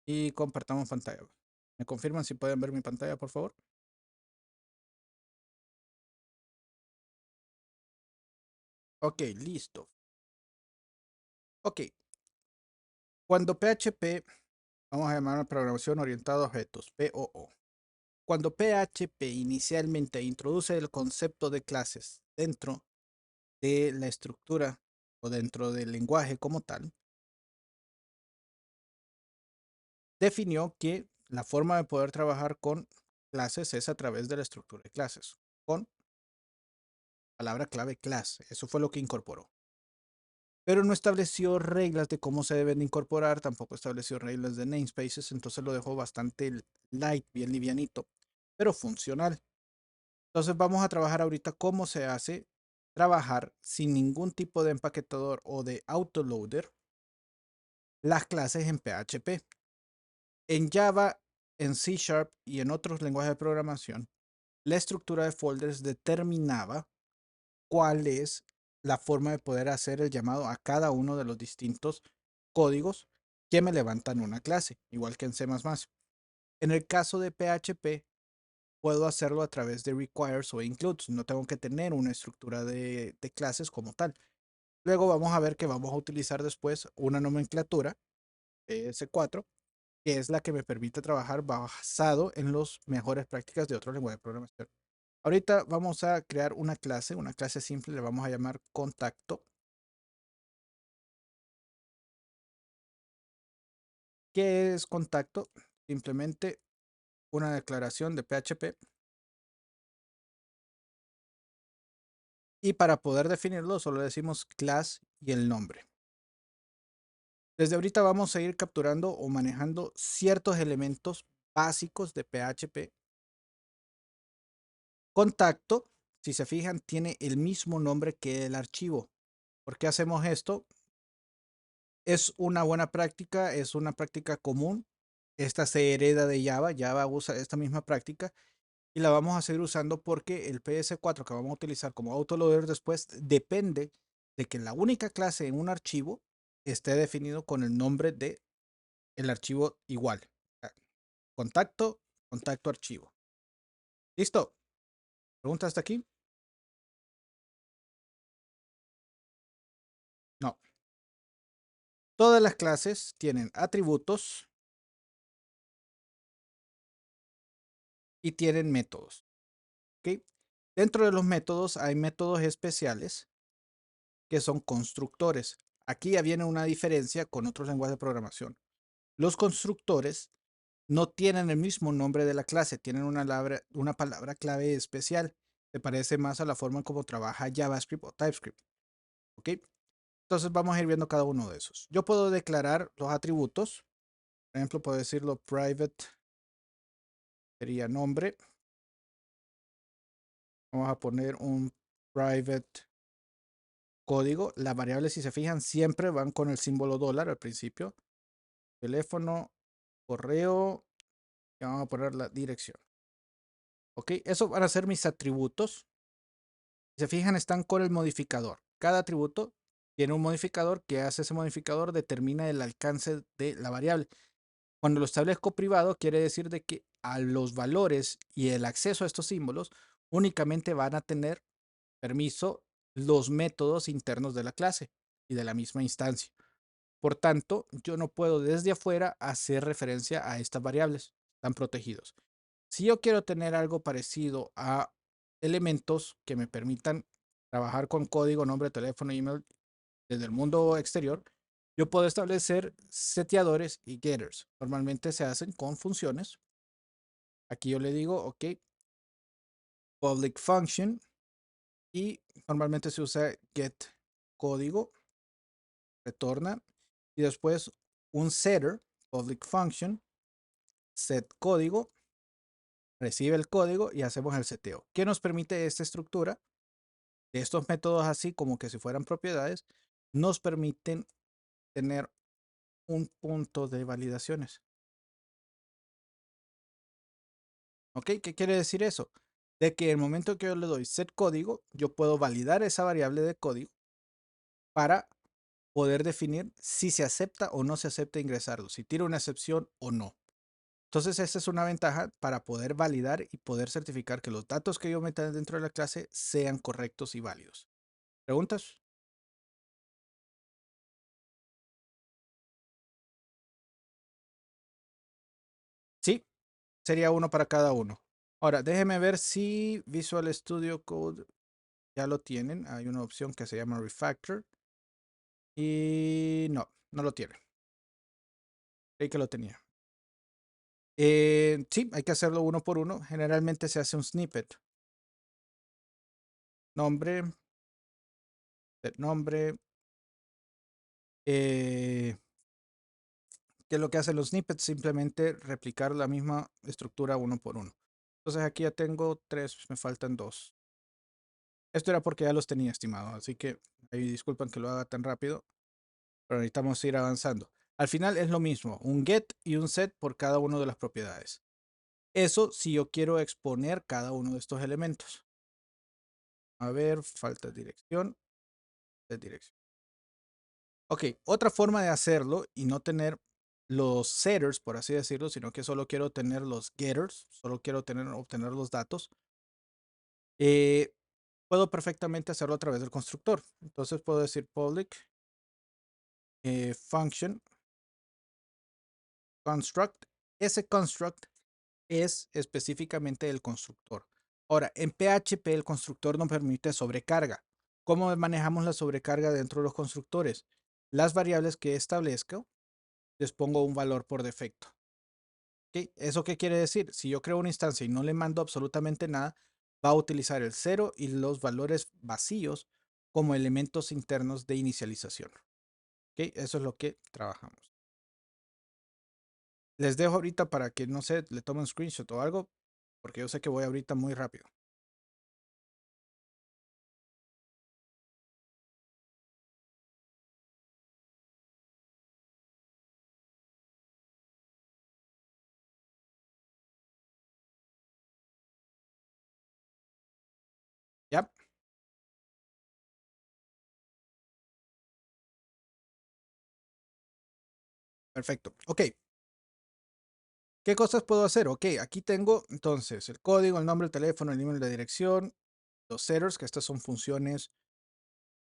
y compartamos pantalla. ¿Me confirman si pueden ver mi pantalla, por favor? Ok, listo. Ok, cuando PHP, vamos a llamar a programación orientada a objetos, POO. Cuando PHP inicialmente introduce el concepto de clases dentro de la estructura o dentro del lenguaje como tal, definió que la forma de poder trabajar con clases es a través de la estructura de clases, con palabra clave class. Eso fue lo que incorporó. Pero no estableció reglas de cómo se deben de incorporar, tampoco estableció reglas de namespaces, entonces lo dejó bastante light, bien livianito, pero funcional. Entonces vamos a trabajar ahorita cómo se hace trabajar sin ningún tipo de empaquetador o de autoloader las clases en PHP. En Java, en C Sharp y en otros lenguajes de programación, la estructura de folders determinaba cuál es la forma de poder hacer el llamado a cada uno de los distintos códigos que me levantan una clase, igual que en C++. En el caso de PHP, puedo hacerlo a través de requires o includes. No tengo que tener una estructura de clases como tal. Luego vamos a ver que vamos a utilizar después una nomenclatura, S4, que es la que me permite trabajar basado en las mejores prácticas de otro lenguaje de programación. Ahorita vamos a crear una clase simple, le vamos a llamar contacto. ¿Qué es contacto? Simplemente una declaración de PHP. Y para poder definirlo, solo decimos class y el nombre. Desde ahorita vamos a ir capturando o manejando ciertos elementos básicos de PHP. Contacto, si se fijan, tiene el mismo nombre que el archivo. ¿Por qué hacemos esto? Es una buena práctica, es una práctica común. Esta se hereda de Java. Java usa esta misma práctica y la vamos a seguir usando porque el PS4 que vamos a utilizar como autoloader después depende de que la única clase en un archivo esté definido con el nombre de el archivo igual. Contacto, contacto archivo. ¿Listo? ¿Pregunta hasta aquí? No. Todas las clases tienen atributos y tienen métodos. ¿Ok? Dentro de los métodos hay métodos especiales que son constructores. Aquí ya viene una diferencia con otros lenguajes de programación. Los constructores no tienen el mismo nombre de la clase, tienen una palabra clave especial. Se parece más a la forma en cómo trabaja JavaScript o TypeScript. ¿Ok? Entonces vamos a ir viendo cada uno de esos. Yo puedo declarar los atributos. Por ejemplo, puedo decirlo private, sería nombre. Vamos a poner un private código. Las variables, si se fijan, siempre van con el símbolo dólar al principio. Teléfono, correo, y vamos a poner la dirección. Ok, eso van a ser mis atributos. Si se fijan, están con el modificador. Cada atributo tiene un modificador que hace ese modificador determina el alcance de la variable. Cuando lo establezco privado, quiere decir de que a los valores y el acceso a estos símbolos únicamente van a tener permiso los métodos internos de la clase y de la misma instancia. Por tanto, yo no puedo desde afuera hacer referencia a estas variables, están protegidos. Si yo quiero tener algo parecido a elementos que me permitan trabajar con código, nombre, teléfono, email desde el mundo exterior, yo puedo establecer seteadores y getters. Normalmente se hacen con funciones. Aquí yo le digo, ok, public function y normalmente se usa get código, retorna y después un setter, public function, set código, recibe el código y hacemos el seteo. ¿Qué nos permite esta estructura? Estos métodos así como que si fueran propiedades, nos permiten tener un punto de validaciones. ¿Ok? ¿Qué quiere decir eso? De que el momento que yo le doy set código, yo puedo validar esa variable de código para poder definir si se acepta o no se acepta ingresarlo, si tira una excepción o no. Entonces, esta es una ventaja para poder validar y poder certificar que los datos que yo meta dentro de la clase sean correctos y válidos. ¿Preguntas? Sí, sería uno para cada uno. Ahora, déjeme ver si Visual Studio Code ya lo tienen. Hay una opción que se llama Refactor. Y no, no lo tiene. Creí que lo tenía. Sí, hay que hacerlo uno por uno. Generalmente se hace un snippet. Nombre, nombre. ¿Qué es lo que hacen los snippets? Simplemente replicar la misma estructura uno por uno. Entonces aquí ya tengo tres, me faltan dos. Esto era porque ya los tenía estimados, así que ahí disculpan que lo haga tan rápido, pero necesitamos ir avanzando. Al final es lo mismo, un get y un set por cada una de las propiedades. Eso si yo quiero exponer cada uno de estos elementos. A ver, falta dirección. De dirección. Ok, otra forma de hacerlo y no tener los setters, por así decirlo, sino que solo quiero tener los getters, solo quiero obtener los datos, eh, puedo perfectamente hacerlo a través del constructor. Entonces puedo decir public function construct. Ese construct es específicamente el constructor. Ahora, en PHP el constructor no permite sobrecarga. ¿Cómo manejamos la sobrecarga dentro de los constructores? Las variables que establezco les pongo un valor por defecto. ¿Okay? ¿Eso qué quiere decir? Si yo creo una instancia y no le mando absolutamente nada, va a utilizar el 0 y los valores vacíos como elementos internos de inicialización. ¿Okay? Eso es lo que trabajamos. Les dejo ahorita para que, no sé, le tomen un screenshot o algo, porque yo sé que voy ahorita muy rápido. ¿Ya? Perfecto. Ok. ¿Qué cosas puedo hacer? Ok, aquí tengo entonces el código, el nombre, el teléfono, el email, la dirección, los setters, que estas son funciones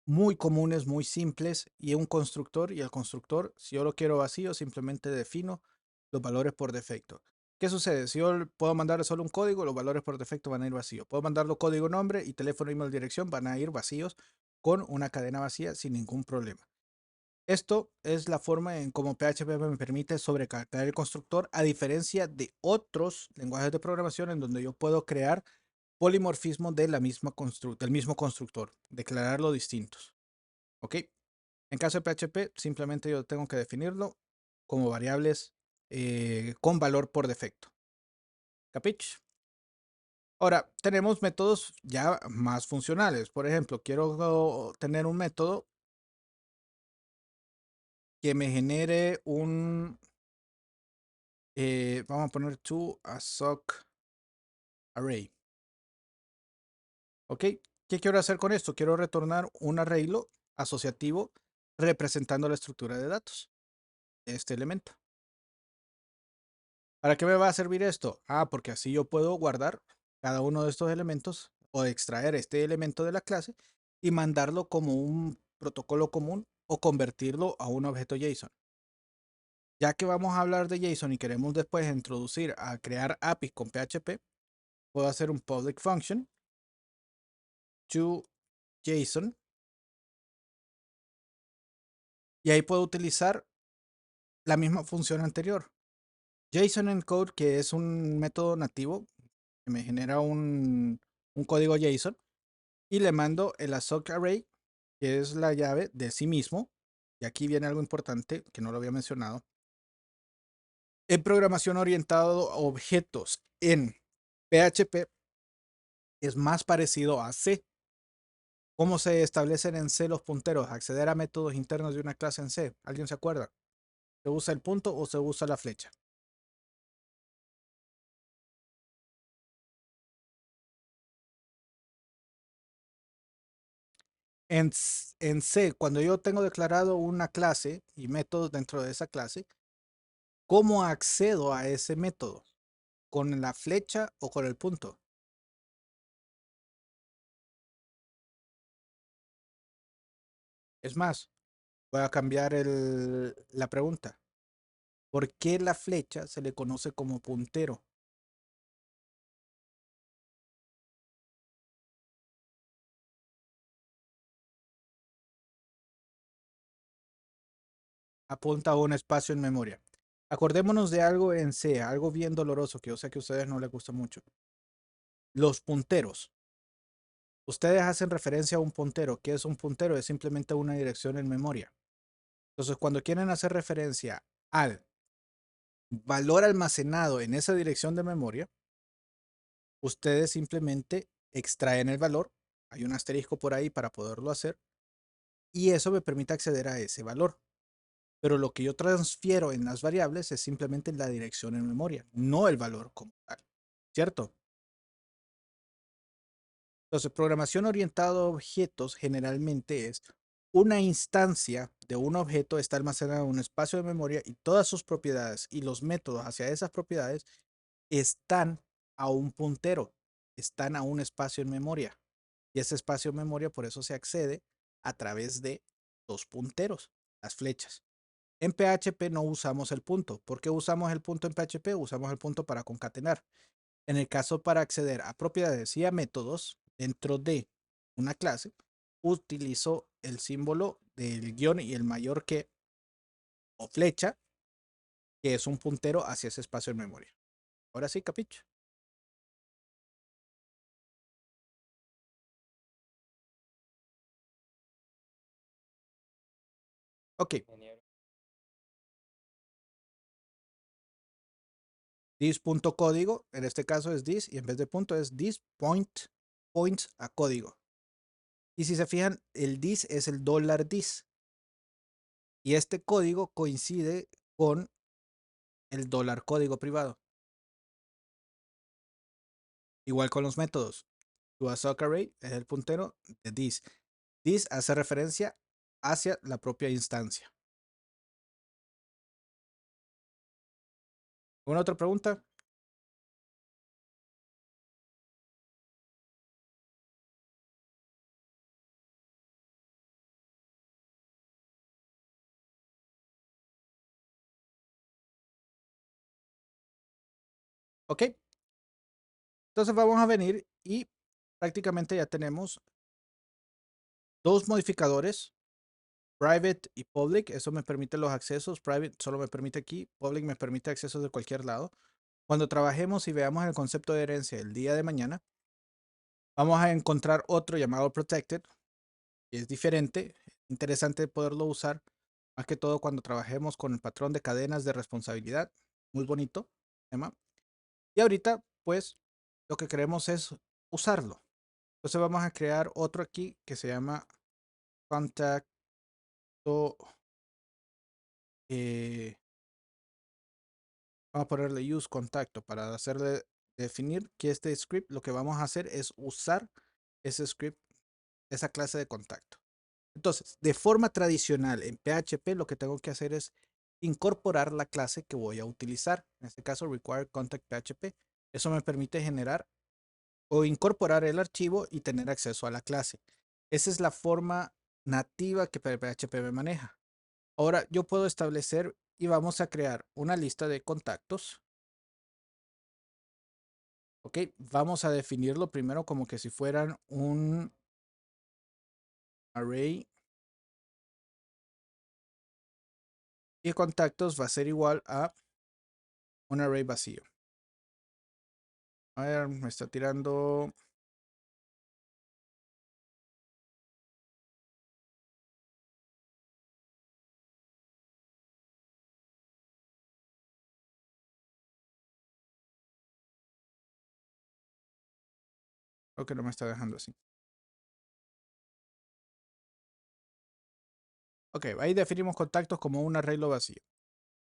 muy comunes, muy simples, y un constructor. Y el constructor, si yo lo quiero vacío, simplemente defino los valores por defecto. ¿Qué sucede? Si yo puedo mandarle solo un código, los valores por defecto van a ir vacíos. Puedo mandarlo código, nombre y teléfono, email, dirección, van a ir vacíos con una cadena vacía sin ningún problema. Esto es la forma en cómo PHP me permite sobrecargar el constructor, a diferencia de otros lenguajes de programación en donde yo puedo crear polimorfismo de del mismo constructor, declararlo distintos. ¿Ok? En caso de PHP, simplemente yo tengo que definirlo como variables con valor por defecto. ¿Capich? Ahora, tenemos métodos ya más funcionales. Por ejemplo, quiero tener un método que me genere vamos a poner to a sock array. ¿Ok? ¿Qué quiero hacer con esto? Quiero retornar un arreglo asociativo representando la estructura de datos de este elemento. ¿Para qué me va a servir esto? Ah, porque así yo puedo guardar cada uno de estos elementos o extraer este elemento de la clase y mandarlo como un protocolo común o convertirlo a un objeto JSON. Ya que vamos a hablar de JSON y queremos después introducir a crear APIs con PHP, puedo hacer un public function to JSON y ahí puedo utilizar la misma función anterior. JSON encode, que es un método nativo que me genera un código JSON y le mando el assoc array, que es la llave de sí mismo. Y aquí viene algo importante que no lo había mencionado. En programación orientado a objetos en PHP es más parecido a C. ¿Cómo se establecen en C los punteros? Acceder a métodos internos de una clase en C. ¿Alguien se acuerda? ¿Se usa el punto o se usa la flecha? En C, cuando yo tengo declarado una clase y métodos dentro de esa clase, ¿cómo accedo a ese método? ¿Con la flecha o con el punto? Es más, voy a cambiar la pregunta. ¿Por qué la flecha se le conoce como puntero? Apunta a un espacio en memoria. Acordémonos de algo en C, algo bien doloroso que yo sé que a ustedes no les gusta mucho. Los punteros. Ustedes hacen referencia a un puntero. ¿Qué es un puntero? Es simplemente una dirección en memoria. Entonces, cuando quieren hacer referencia al valor almacenado en esa dirección de memoria, ustedes simplemente extraen el valor. Hay un asterisco por ahí para poderlo hacer. Y eso me permite acceder a ese valor. Pero lo que yo transfiero en las variables es simplemente la dirección en memoria, no el valor como tal. ¿Cierto? Entonces, programación orientada a objetos generalmente es una instancia de un objeto está almacenada en un espacio de memoria y todas sus propiedades y los métodos hacia esas propiedades están a un puntero, están a un espacio en memoria. Y ese espacio en memoria por eso se accede a través de dos punteros, las flechas. En PHP no usamos el punto. ¿Por qué usamos el punto en PHP? Usamos el punto para concatenar. En el caso para acceder a propiedades y a métodos dentro de una clase, utilizo el símbolo del guión y el mayor que o flecha, que es un puntero hacia ese espacio en memoria. Ahora sí, capicho. Ok, this.código, en este caso es this y en vez de punto es this points a código. Y si se fijan, el this es el $this. Y este código coincide con el $código privado. Igual con los métodos. To a sock array es el puntero de this. This hace referencia hacia la propia instancia. ¿Alguna otra pregunta? Ok. Entonces vamos a venir y prácticamente ya tenemos dos modificadores, private y public. Eso me permite los accesos. Private solo me permite aquí. Public me permite accesos de cualquier lado. Cuando trabajemos y veamos el concepto de herencia el día de mañana, vamos a encontrar otro llamado protected, que es diferente. Interesante poderlo usar, más que todo cuando trabajemos con el patrón de cadenas de responsabilidad. Muy bonito tema. Y ahorita, pues, lo que queremos es usarlo. Entonces vamos a crear otro aquí que se llama contacto. Vamos a ponerle use contacto para hacerle definir que este script lo que vamos a hacer es usar ese script, esa clase de contacto. Entonces, de forma tradicional en PHP lo que tengo que hacer es incorporar la clase que voy a utilizar. En este caso, require contact PHP. Eso me permite generar o incorporar el archivo y tener acceso a la clase. Esa es la forma nativa que PHP me maneja. Ahora yo puedo establecer y vamos a crear una lista de contactos. Ok, vamos a definirlo primero como que si fueran un array y contactos va a ser igual a un array vacío. A ver, me está tirando. Creo que no me está dejando así. Ok, ahí definimos contactos como un arreglo vacío.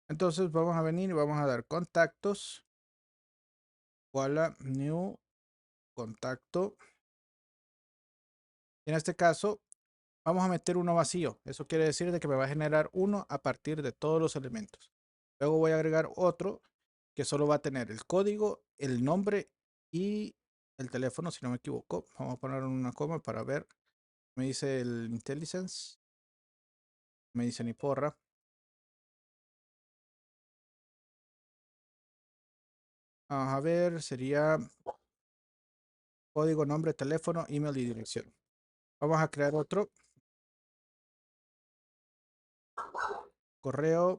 Entonces vamos a venir y vamos a dar contactos igual a new contacto. En este caso vamos a meter uno vacío. Eso quiere decir de que me va a generar uno a partir de todos los elementos. Luego voy a agregar otro que solo va a tener el código, el nombre y el teléfono, si no me equivoco. Vamos a poner una coma para ver. Me dice el IntelliSense. Me dice ni porra. Vamos a ver, sería código, nombre, teléfono, email y dirección. Vamos a crear otro correo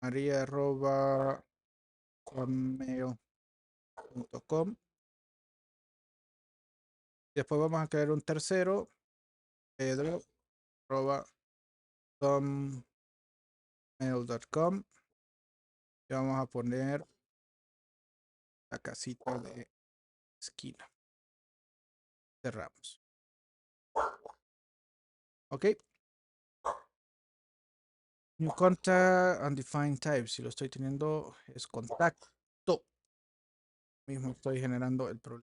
maria@hotmail.com. Después vamos a crear un tercero, pedro@hotmail.com. Y vamos a poner la casita de esquina. Cerramos. Ok. New contact undefined type. Si lo estoy teniendo es contacto. Mismo estoy generando el problema.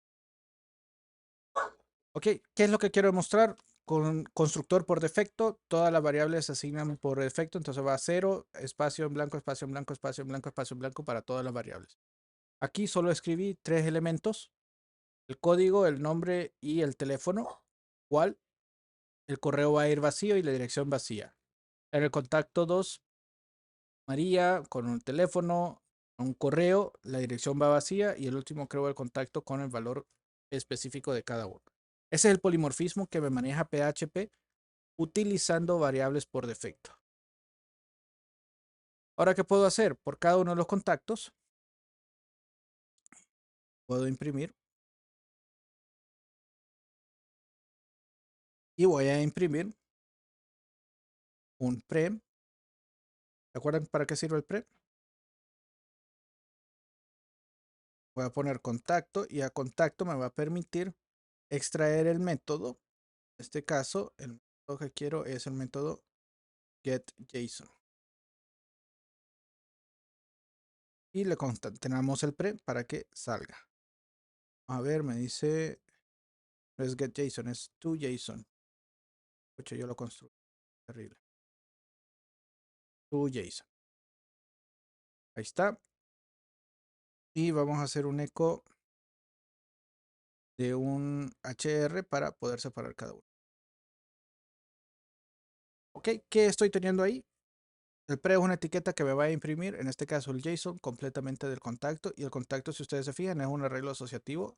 Ok, ¿qué es lo que quiero demostrar? Con constructor por defecto, todas las variables se asignan por defecto, entonces va a 0, espacio en blanco, espacio en blanco, espacio en blanco, espacio en blanco para todas las variables. Aquí solo escribí 3 elementos, el código, el nombre y el teléfono, cual el correo va a ir vacío y la dirección vacía. En el contacto 2, María con un teléfono, un correo, la dirección va vacía y el último creo el contacto con el valor específico de cada uno. Ese es el polimorfismo que me maneja PHP utilizando variables por defecto. Ahora, ¿qué puedo hacer? Por cada uno de los contactos, puedo imprimir y voy a imprimir un pre. ¿Se acuerdan para qué sirve el pre? Voy a poner contacto y a contacto me va a permitir extraer el método. En este caso, el método que quiero es el método getJSON. Y le concatenamos el pre para que salga. A ver, me dice, no es getJSON, es toJSON. Escucha, yo lo construyo. Terrible. ToJSON. Ahí está. Y vamos a hacer un eco de un HR para poder separar cada uno. Ok, ¿qué estoy teniendo ahí? El pre es una etiqueta que me va a imprimir, en este caso el JSON, completamente del contacto. Y el contacto, si ustedes se fijan, es un arreglo asociativo.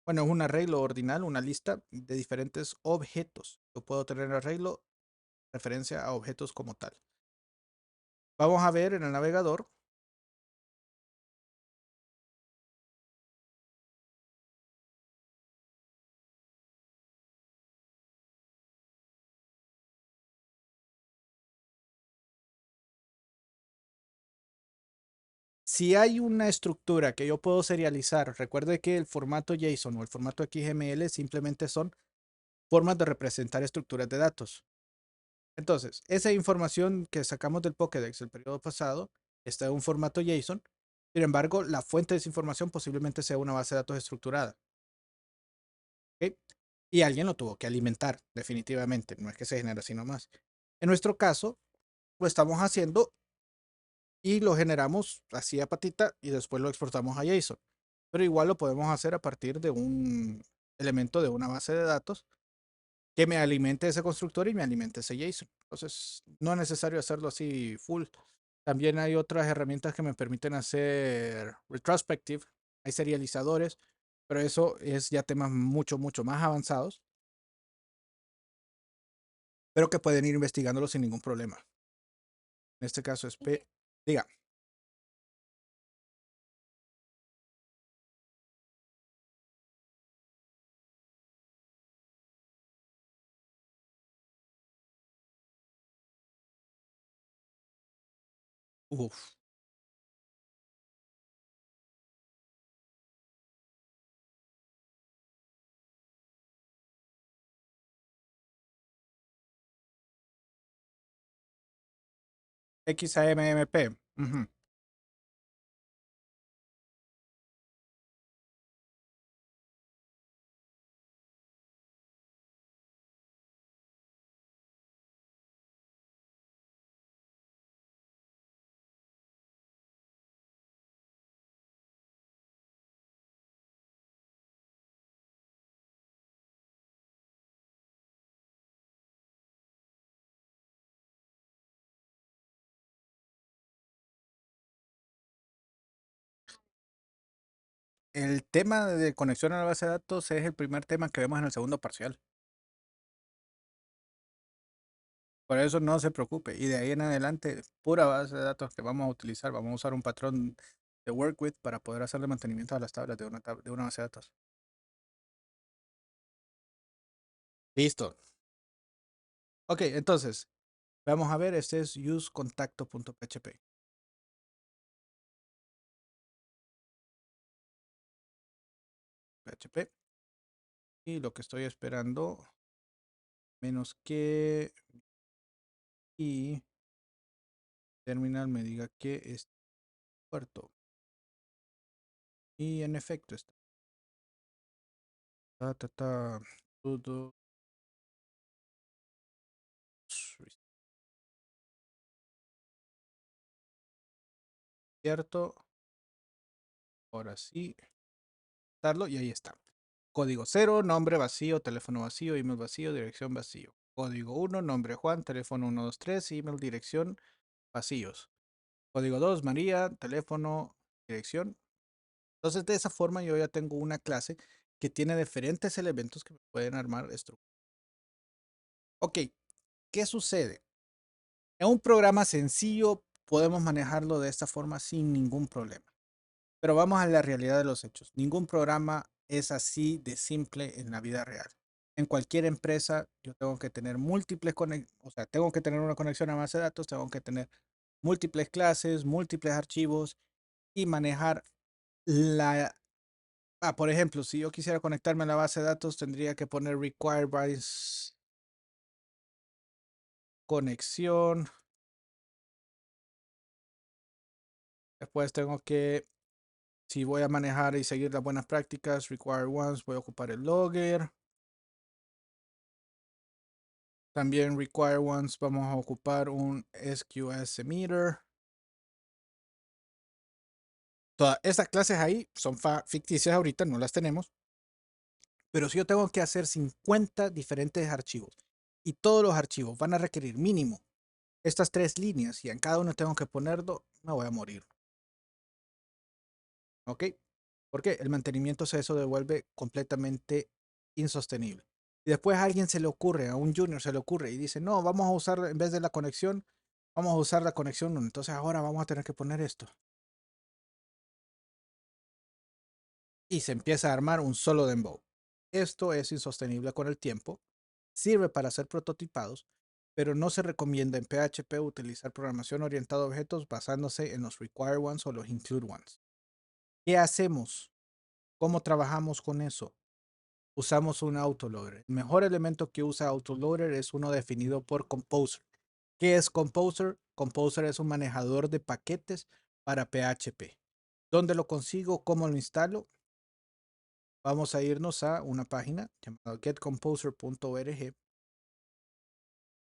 Bueno, es un arreglo ordinal, una lista de diferentes objetos. Yo puedo tener arreglo referencia a objetos como tal. Vamos a ver en el navegador. Si hay una estructura que yo puedo serializar, recuerde que el formato JSON o el formato XML simplemente son formas de representar estructuras de datos. Entonces, esa información que sacamos del Pokédex el periodo pasado está en un formato JSON. Sin embargo, la fuente de esa información posiblemente sea una base de datos estructurada. ¿Ok? Y alguien lo tuvo que alimentar, definitivamente. No es que se genere así nomás. En nuestro caso, lo estamos haciendo y lo generamos así a patita y después lo exportamos a JSON. Pero igual lo podemos hacer a partir de un elemento de una base de datos que me alimente ese constructor y me alimente ese JSON. Entonces, no es necesario hacerlo así full. También hay otras herramientas que me permiten hacer retrospective. Hay serializadores, pero eso es ya temas mucho, mucho más avanzados, pero que pueden ir investigándolo sin ningún problema. En este caso es P. Diga. Uf. XAMMP. Ujú. El tema de conexión a la base de datos es el primer tema que vemos en el segundo parcial. Por eso no se preocupe. Y de ahí en adelante, pura base de datos que vamos a utilizar. Vamos a usar un patrón de work with para poder hacerle mantenimiento a las tablas de de una base de datos. Listo. Ok, entonces, vamos a ver, este es usecontacto.php. PHP. Y lo que estoy esperando, menos que y terminal me diga que es puerto. Y en efecto está. Todo cierto. Ahora sí. Darlo y ahí está. Código 0, nombre vacío, teléfono vacío, email vacío, dirección vacío. Código 1, nombre Juan, teléfono 123, email, dirección vacíos. Código 2, María, teléfono, dirección. Entonces, de esa forma yo ya tengo una clase que tiene diferentes elementos que me pueden armar estructura. Ok, ¿qué sucede? En un programa sencillo podemos manejarlo de esta forma sin ningún problema. Pero vamos a la realidad de los hechos. Ningún programa es así de simple en la vida real. En cualquier empresa yo tengo que tener múltiples o sea, tengo que tener una conexión a base de datos, tengo que tener múltiples clases, múltiples archivos y manejar la... por ejemplo, si yo quisiera conectarme a la base de datos, tendría que poner require by conexión. Después tengo que, si voy a manejar y seguir las buenas prácticas, require once, voy a ocupar el logger. También require once vamos a ocupar un SQS emitter. Todas estas clases ahí son ficticias ahorita, no las tenemos. Pero si yo tengo que hacer 50 diferentes archivos y todos los archivos van a requerir mínimo estas 3 líneas y en cada uno tengo que ponerlo, me voy a morir. ¿Ok? Porque el mantenimiento se eso devuelve completamente insostenible. Y después a alguien se le ocurre, a un junior se le ocurre y dice, no, vamos a usar, en vez de la conexión, vamos a usar la conexión 1. Entonces ahora vamos a tener que poner esto. Y se empieza a armar un solo dembow. Esto es insostenible con el tiempo, sirve para hacer prototipados, pero no se recomienda en PHP utilizar programación orientada a objetos basándose en los require ones o los include ones. ¿Qué hacemos? ¿Cómo trabajamos con eso? Usamos un autoloader. El mejor elemento que usa autoloader es uno definido por Composer. ¿Qué es Composer? Composer es un manejador de paquetes para PHP. ¿Dónde lo consigo? ¿Cómo lo instalo? Vamos a irnos a una página llamada getcomposer.org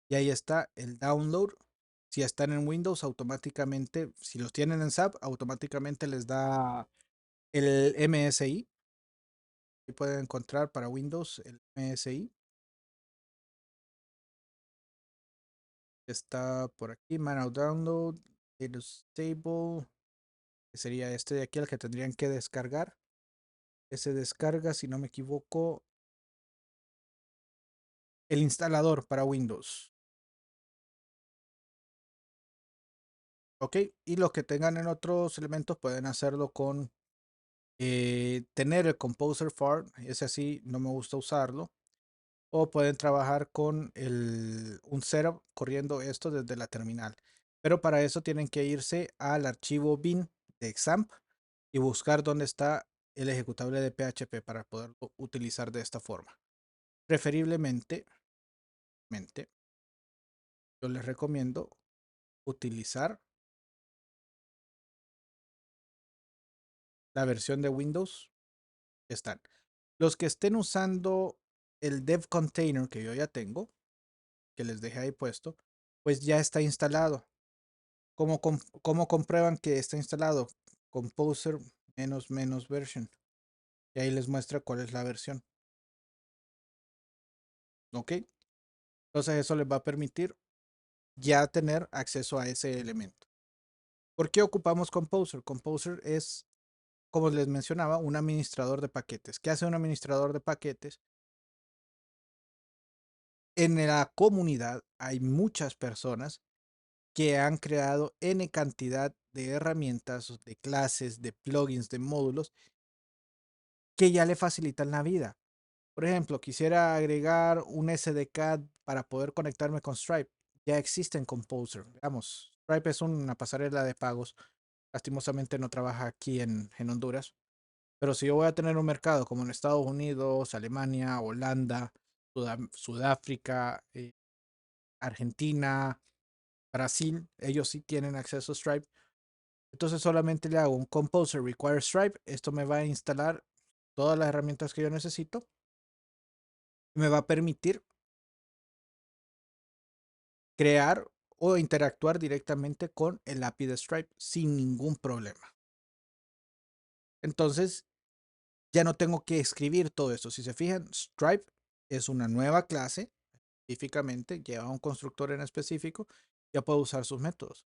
y ahí está el download. Si están en Windows, automáticamente, si los tienen en SAP, automáticamente les da el MSI. Y pueden encontrar para Windows el MSI. Está por aquí, Manual Download, Data Stable, que sería este de aquí el que tendrían que descargar. Ese descarga, si no me equivoco, el instalador para Windows. Ok, y los que tengan en otros elementos pueden hacerlo con tener el Composer Farm, ese así no me gusta usarlo. O pueden trabajar con un setup corriendo esto desde la terminal. Pero para eso tienen que irse al archivo bin de examp y buscar dónde está el ejecutable de PHP para poderlo utilizar de esta forma. Preferiblemente, yo les recomiendo utilizar la versión de Windows que están. Los que estén usando el dev container que yo ya tengo, que les dejé ahí puesto, pues ya está instalado. ¿Cómo comprueban que está instalado? Composer menos version. Y ahí les muestra cuál es la versión. ¿Ok? Entonces eso les va a permitir ya tener acceso a ese elemento. ¿Por qué ocupamos Composer? Composer es como les mencionaba, un administrador de paquetes. ¿Qué hace un administrador de paquetes? En la comunidad hay muchas personas que han creado N cantidad de herramientas, de clases, de plugins, de módulos que ya le facilitan la vida. Por ejemplo, quisiera agregar un SDK para poder conectarme con Stripe. Ya existe en Composer. Digamos, Stripe es una pasarela de pagos. Lastimosamente no trabaja aquí en Honduras. Pero si yo voy a tener un mercado como en Estados Unidos, Alemania, Holanda, Sudáfrica, Argentina, Brasil, ellos sí tienen acceso a Stripe. Entonces solamente le hago un Composer Require Stripe. Esto me va a instalar todas las herramientas que yo necesito. Y me va a permitir crear o interactuar directamente con el API de Stripe sin ningún problema. Entonces ya no tengo que escribir todo esto. Si se fijan, Stripe es una nueva clase, específicamente, lleva un constructor en específico, ya puedo usar sus métodos.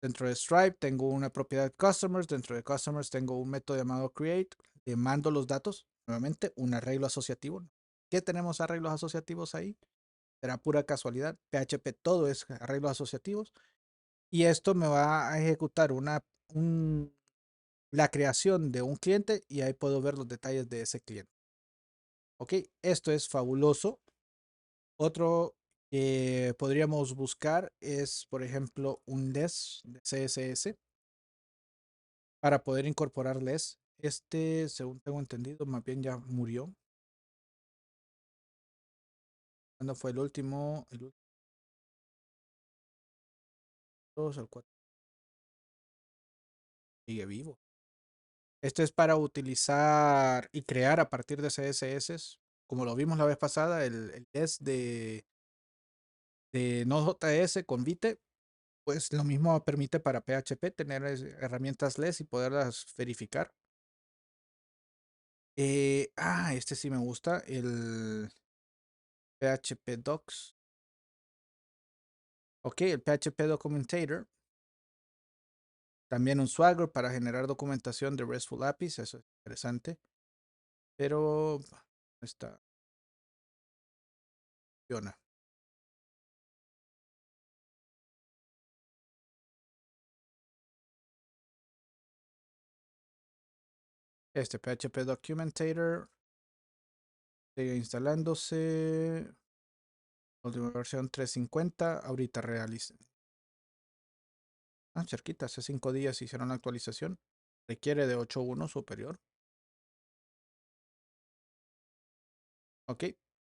Dentro de Stripe tengo una propiedad customers, dentro de customers tengo un método llamado create, le mando los datos, nuevamente un arreglo asociativo. ¿Qué tenemos arreglos asociativos ahí? Será pura casualidad. PHP todo es arreglos asociativos. Y esto me va a ejecutar la creación de un cliente y ahí puedo ver los detalles de ese cliente. Ok, esto es fabuloso. Otro que podríamos buscar es, por ejemplo, un LES de CSS para poder incorporar LES. Este, según tengo entendido, más bien ya murió. ¿Cuándo fue el último? El último, el 4 sigue vivo. Este es para utilizar y crear a partir de CSS, como lo vimos la vez pasada, el test de Node.js con Vite, pues lo mismo permite para PHP tener herramientas LES y poderlas verificar. Este sí me gusta, el PHP Docs. Ok, el PHP Documentator. También un Swagger para generar documentación de RESTful APIs, eso es interesante. Pero esta funciona. Este PHP Documentator sigue instalándose. Última versión 350. Ahorita realiza. Cerquita, hace 5 días hicieron la actualización. Requiere de 8.1 superior. Ok.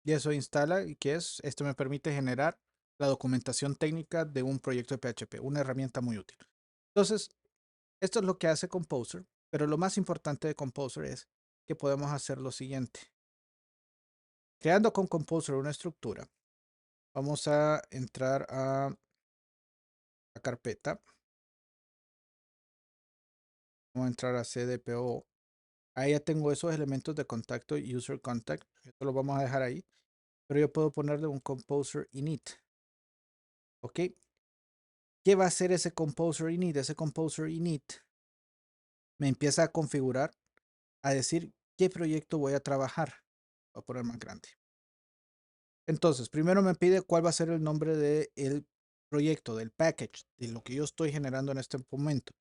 Y eso instala. ¿Y qué es? Esto me permite generar la documentación técnica de un proyecto de PHP. Una herramienta muy útil. Entonces, esto es lo que hace Composer. Pero lo más importante de Composer es que podemos hacer lo siguiente. Creando con Composer una estructura, vamos a entrar a la carpeta. Vamos a entrar a CDPO. Ahí ya tengo esos elementos de contacto, user contact. Esto lo vamos a dejar ahí. Pero yo puedo ponerle un composer init. ¿Ok? ¿Qué va a hacer ese composer init? Ese composer init me empieza a configurar, a decir qué proyecto voy a trabajar. Voy a poner más grande. Entonces, primero me pide cuál va a ser el nombre del proyecto, del package, de lo que yo estoy generando en este momento.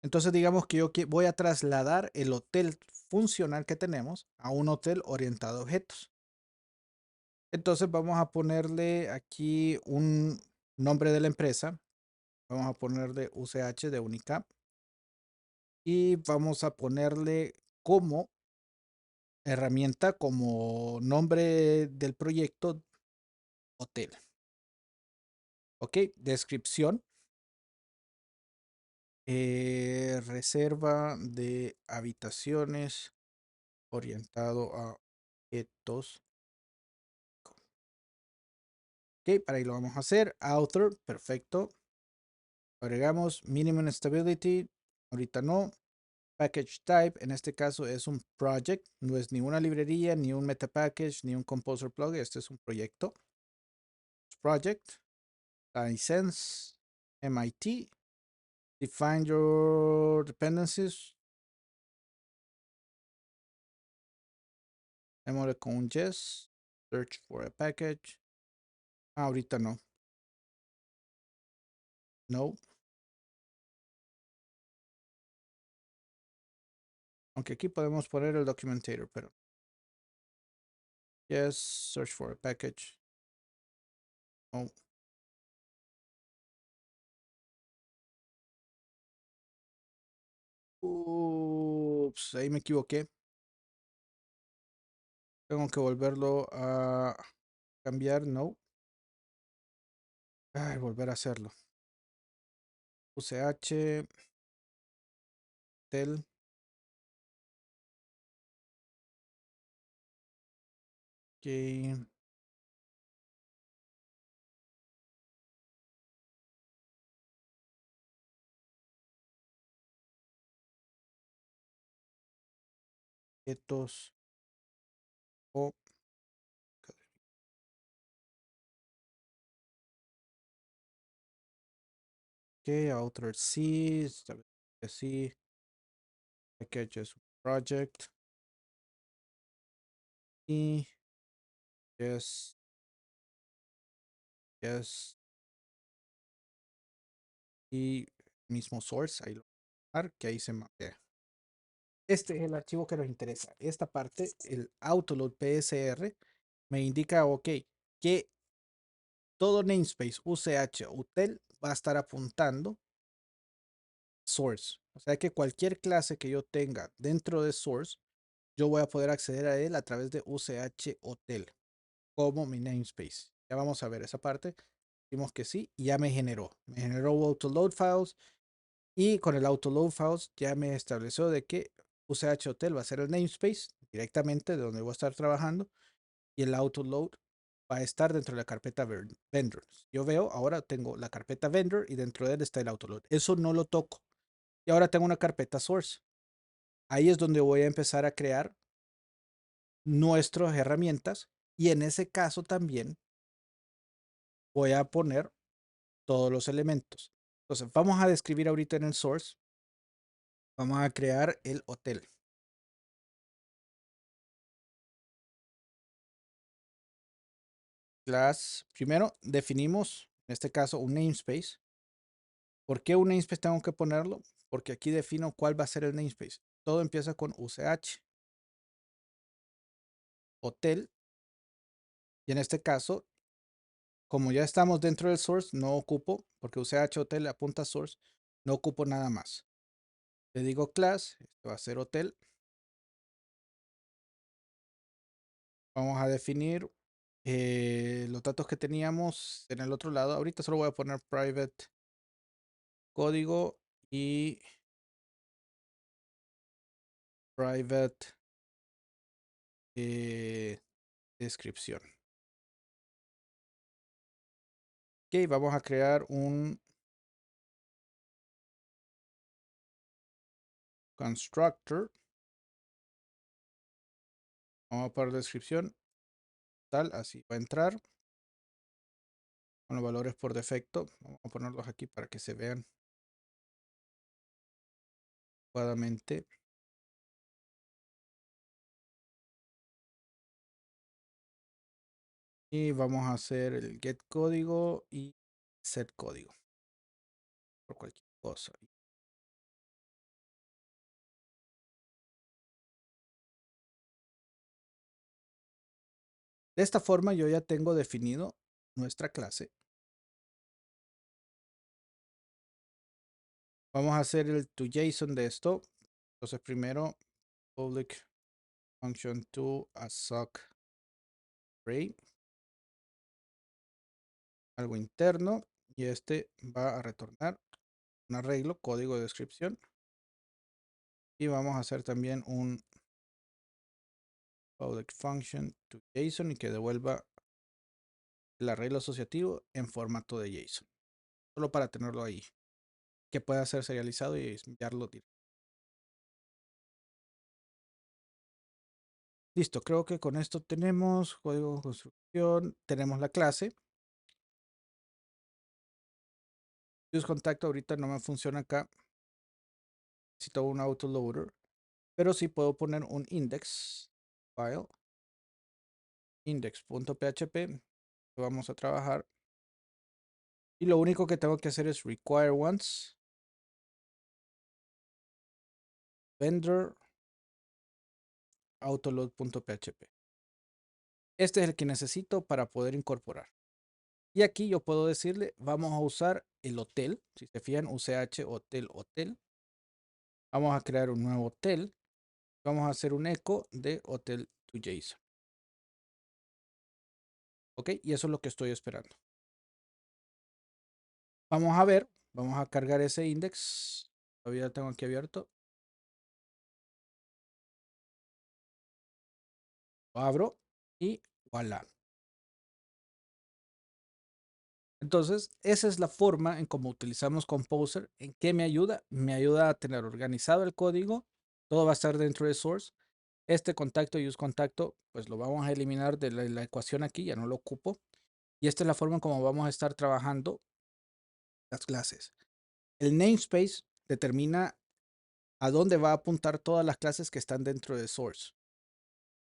Entonces, digamos que yo voy a trasladar el hotel funcional que tenemos a un hotel orientado a objetos. Entonces vamos a ponerle aquí un nombre de la empresa. Vamos a ponerle UCH de Unicap. Y vamos a ponerle como herramienta, como nombre del proyecto, hotel. Ok, descripción. Reserva de habitaciones orientado a objetos. Ok, para ahí lo vamos a hacer. Author, perfecto. Agregamos minimum stability. Ahorita no. Package type, en este caso es un project, no es ni una librería, ni un meta package, ni un composer plug, este es un proyecto. Project, license, MIT, define your dependencies, Démosle con un yes. Search for a package. Ahorita no. No. Aunque aquí podemos poner el documentator, pero. Yes. Search for a package. No. Ups, ahí me equivoqué. Tengo que volverlo a cambiar. No. Ay, volver a hacerlo. UCH. Tel. Ok. Etos. O. Ok. Outer C. Sí. Packages project. Y. Yes. Yes. Y mismo source. Ahí lo voy a dejar, que ahí se mapea. Este es el archivo que nos interesa. Esta parte, el autoload PSR, me indica, ok, que todo namespace UCH UTEL va a estar apuntando source. O sea que cualquier clase que yo tenga dentro de source, yo voy a poder acceder a él a través de UCH UTEL como mi namespace. Ya vamos a ver esa parte. Dimos que sí y ya me generó. Me generó autoload files y con el autoload files ya me estableció de que UCH Hotel va a ser el namespace directamente de donde voy a estar trabajando y el autoload va a estar dentro de la carpeta vendors. Yo veo, ahora tengo la carpeta vendor y dentro de él está el autoload. Eso no lo toco. Y ahora tengo una carpeta source. Ahí es donde voy a empezar a crear nuestras herramientas y en ese caso también voy a poner todos los elementos. Entonces, vamos a describir ahorita en el source. Vamos a crear el hotel. Class, primero definimos, en este caso, un namespace. ¿Por qué un namespace tengo que ponerlo? Porque aquí defino cuál va a ser el namespace. Todo empieza con UCH, hotel, y en este caso, como ya estamos dentro del source, no ocupo, porque UCH hotel apunta a source, no ocupo nada más. Le digo class, esto va a ser hotel. Vamos a definir los datos que teníamos en el otro lado. Ahorita solo voy a poner private código y private descripción. Ok, vamos a crear un constructor. Vamos a poner descripción. Tal, así va a entrar. Con los valores por defecto. Vamos a ponerlos aquí para que se vean adecuadamente. Y vamos a hacer el get código y set código. Por cualquier cosa. De esta forma yo ya tengo definido nuestra clase. Vamos a hacer el toJSON de esto. Entonces primero public function to assoc array. Algo interno. Y este va a retornar un arreglo, código de descripción. Y vamos a hacer también un public function to JSON y que devuelva el arreglo asociativo en formato de JSON. Solo para tenerlo ahí. Que pueda ser serializado y enviarlo directo. Listo, creo que con esto tenemos código de construcción, tenemos la clase. Use contacto ahorita no me funciona acá. Necesito un autoloader, pero sí puedo poner un index file index.php, vamos a trabajar. Y lo único que tengo que hacer es require once vendor autoload.php. Este es el que necesito para poder incorporar. Y aquí yo puedo decirle, vamos a usar el hotel. Si se fijan, UCH hotel hotel. Vamos a crear un nuevo hotel. Vamos a hacer un eco de hotel to JSON. Ok, y eso es lo que estoy esperando. Vamos a ver, vamos a cargar ese index. Todavía lo tengo aquí abierto. Lo abro y voilà. Entonces, esa es la forma en cómo utilizamos Composer. ¿En qué me ayuda? Me ayuda a tener organizado el código. Todo va a estar dentro de Source. Este contacto y use contacto, pues lo vamos a eliminar de la ecuación aquí, ya no lo ocupo. Y esta es la forma en cómo vamos a estar trabajando las clases. El namespace determina a dónde va a apuntar todas las clases que están dentro de Source.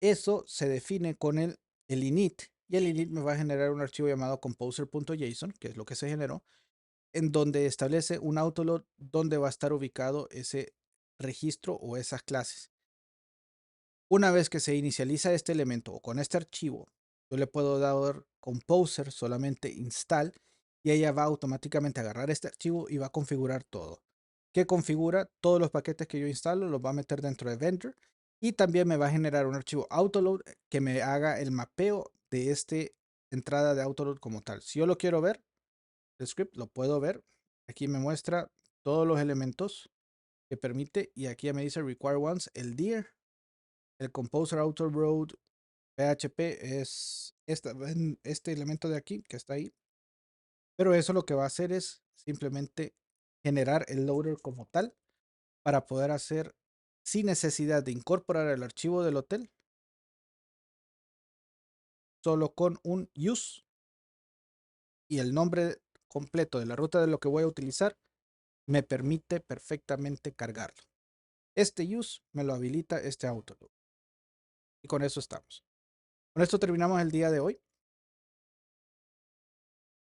Eso se define con el init. Y el init me va a generar un archivo llamado composer.json, que es lo que se generó, en donde establece un autoload donde va a estar ubicado ese registro o esas clases. Una vez que se inicializa este elemento o con este archivo, yo le puedo dar composer solamente install y ella va automáticamente a agarrar este archivo y va a configurar todo. ¿Qué configura? Todos los paquetes que yo instalo los va a meter dentro de vendor y también me va a generar un archivo autoload que me haga el mapeo de esta entrada de autoload como tal. Si yo lo quiero ver, el script lo puedo ver. Aquí me muestra todos los elementos que permite y aquí ya me dice require once el dir, el composer autoload PHP es este elemento de aquí que está ahí, pero eso lo que va a hacer es simplemente generar el loader como tal para poder hacer sin necesidad de incorporar el archivo del hotel, solo con un use y el nombre completo de la ruta de lo que voy a utilizar me permite perfectamente cargarlo. Este use me lo habilita este autoload. Y con eso estamos. Con esto terminamos el día de hoy.